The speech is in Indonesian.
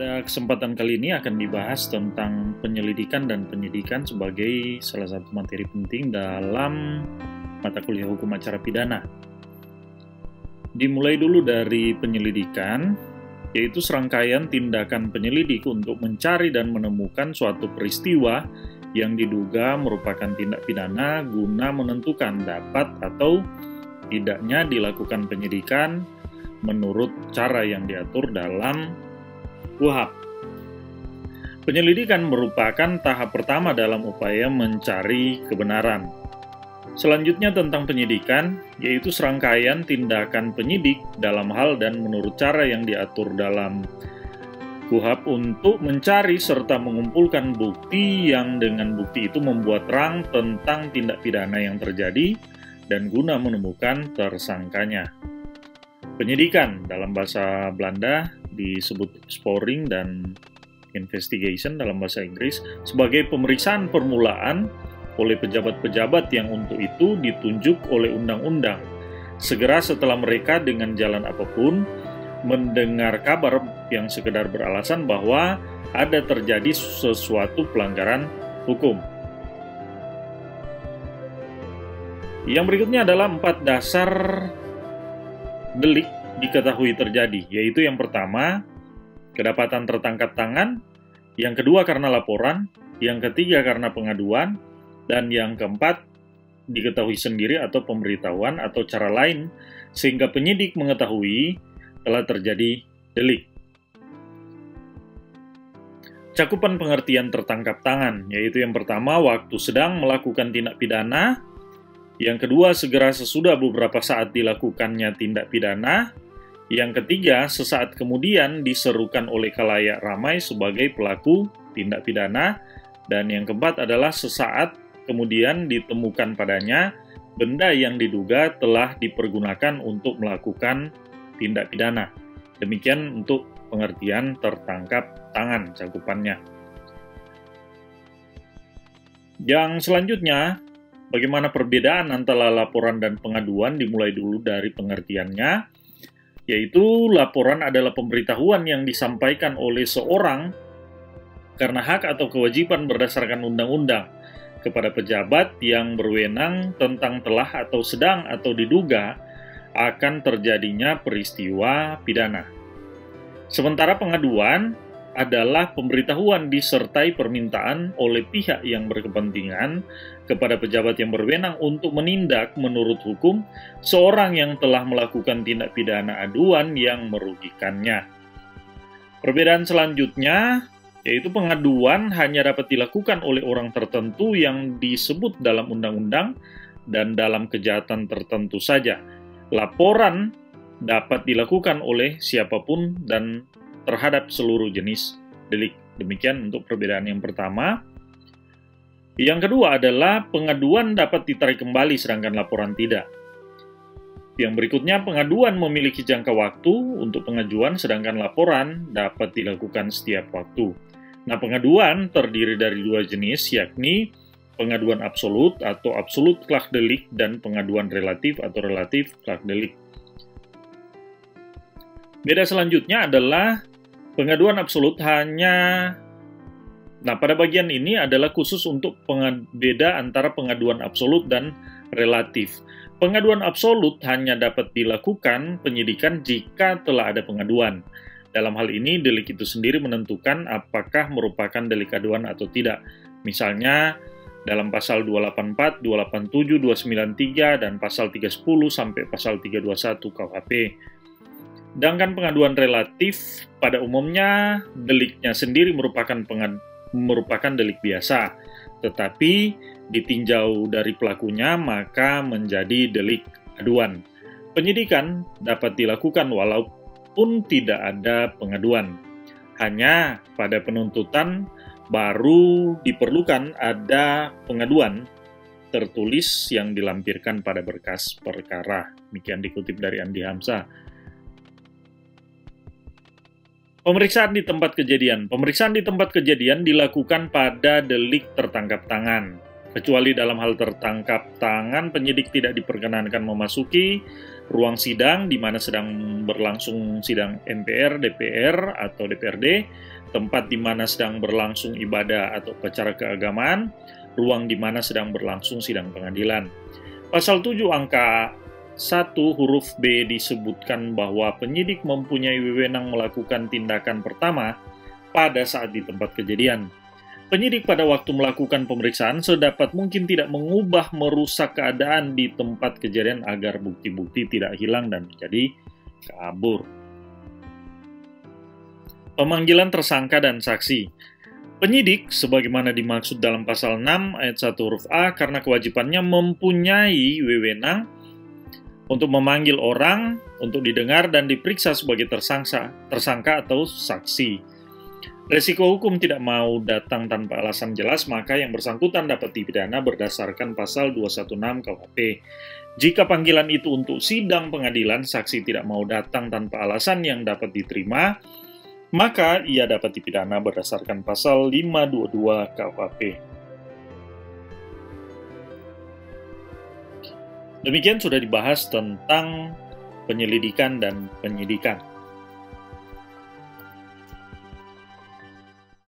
Pada kesempatan kali ini akan dibahas tentang penyelidikan dan penyidikan sebagai salah satu materi penting dalam mata kuliah hukum acara pidana. Dimulai dulu dari penyelidikan, yaitu serangkaian tindakan penyelidik untuk mencari dan menemukan suatu peristiwa yang diduga merupakan tindak pidana guna menentukan dapat atau tidaknya dilakukan penyidikan menurut cara yang diatur dalam KUHP. Penyelidikan merupakan tahap pertama dalam upaya mencari kebenaran. Selanjutnya tentang penyidikan, yaitu serangkaian tindakan penyidik dalam hal dan menurut cara yang diatur dalam KUHP untuk mencari serta mengumpulkan bukti yang dengan bukti itu membuat terang tentang tindak pidana yang terjadi dan guna menemukan tersangkanya. Penyidikan dalam bahasa Belanda disebut sporing dan investigation dalam bahasa Inggris sebagai pemeriksaan permulaan oleh pejabat-pejabat yang untuk itu ditunjuk oleh undang-undang segera setelah mereka dengan jalan apapun mendengar kabar yang sekedar beralasan bahwa ada terjadi sesuatu pelanggaran hukum. Yang berikutnya adalah 4 dasar delik diketahui terjadi, yaitu yang pertama, kedapatan tertangkap tangan, yang kedua karena laporan, yang ketiga karena pengaduan, dan yang keempat, diketahui sendiri atau pemberitahuan atau cara lain sehingga penyidik mengetahui telah terjadi delik. Cakupan pengertian tertangkap tangan, yaitu yang pertama, waktu sedang melakukan tindak pidana, yang kedua, segera sesudah beberapa saat dilakukannya tindak pidana, yang ketiga, sesaat kemudian diserukan oleh khalayak ramai sebagai pelaku tindak pidana, dan yang keempat adalah sesaat kemudian ditemukan padanya benda yang diduga telah dipergunakan untuk melakukan tindak pidana. Demikian untuk pengertian tertangkap tangan cakupannya. Yang selanjutnya, bagaimana perbedaan antara laporan dan pengaduan dimulai dulu dari pengertiannya, yaitu laporan adalah pemberitahuan yang disampaikan oleh seorang karena hak atau kewajiban berdasarkan undang-undang kepada pejabat yang berwenang tentang telah atau sedang atau diduga akan terjadinya peristiwa pidana. Sementara pengaduan adalah pemberitahuan disertai permintaan oleh pihak yang berkepentingan kepada pejabat yang berwenang untuk menindak menurut hukum seorang yang telah melakukan tindak pidana aduan yang merugikannya. Perbedaan selanjutnya, yaitu pengaduan hanya dapat dilakukan oleh orang tertentu yang disebut dalam undang-undang dan dalam kejahatan tertentu saja. Laporan dapat dilakukan oleh siapapun dan terhadap seluruh jenis delik. Demikian untuk perbedaan yang pertama. Yang kedua adalah pengaduan dapat ditarik kembali sedangkan laporan tidak. Yang berikutnya, pengaduan memiliki jangka waktu untuk pengajuan sedangkan laporan dapat dilakukan setiap waktu. Nah, pengaduan terdiri dari 2 jenis, yakni pengaduan absolut atau absolut klak delik dan pengaduan relatif atau relatif klak delik. Beda selanjutnya adalah pengaduan absolut pada bagian ini adalah khusus untuk beda antara pengaduan absolut dan relatif. Pengaduan absolut hanya dapat dilakukan penyidikan jika telah ada pengaduan. Dalam hal ini, delik itu sendiri menentukan apakah merupakan delik aduan atau tidak. Misalnya, dalam pasal 284, 287, 293, dan pasal 310 sampai pasal 321 KUHP. Sedangkan pengaduan relatif pada umumnya deliknya sendiri merupakan delik biasa, tetapi ditinjau dari pelakunya maka menjadi delik aduan. Penyidikan dapat dilakukan walaupun tidak ada pengaduan. Hanya pada penuntutan baru diperlukan ada pengaduan tertulis yang dilampirkan pada berkas perkara. Demikian dikutip dari Andi Hamzah. Pemeriksaan di tempat kejadian. Pemeriksaan di tempat kejadian dilakukan pada delik tertangkap tangan. Kecuali dalam hal tertangkap tangan, penyidik tidak diperkenankan memasuki ruang sidang di mana sedang berlangsung sidang MPR, DPR, atau DPRD, tempat di mana sedang berlangsung ibadah atau upacara keagamaan, ruang di mana sedang berlangsung sidang pengadilan. Pasal 7 angka 1 huruf B disebutkan bahwa penyidik mempunyai wewenang melakukan tindakan pertama pada saat di tempat kejadian. Penyidik pada waktu melakukan pemeriksaan sedapat mungkin tidak mengubah merusak keadaan di tempat kejadian agar bukti-bukti tidak hilang dan menjadi kabur. Pemanggilan tersangka dan saksi. Penyidik, sebagaimana dimaksud dalam pasal 6 ayat 1 huruf A, karena kewajibannya mempunyai wewenang untuk memanggil orang, untuk didengar dan diperiksa sebagai tersangka atau saksi. Resiko hukum tidak mau datang tanpa alasan jelas, maka yang bersangkutan dapat dipidana berdasarkan pasal 216 KUHP. Jika panggilan itu untuk sidang pengadilan, saksi tidak mau datang tanpa alasan yang dapat diterima, maka ia dapat dipidana berdasarkan pasal 522 KUHP. Demikian sudah dibahas tentang penyelidikan dan penyidikan.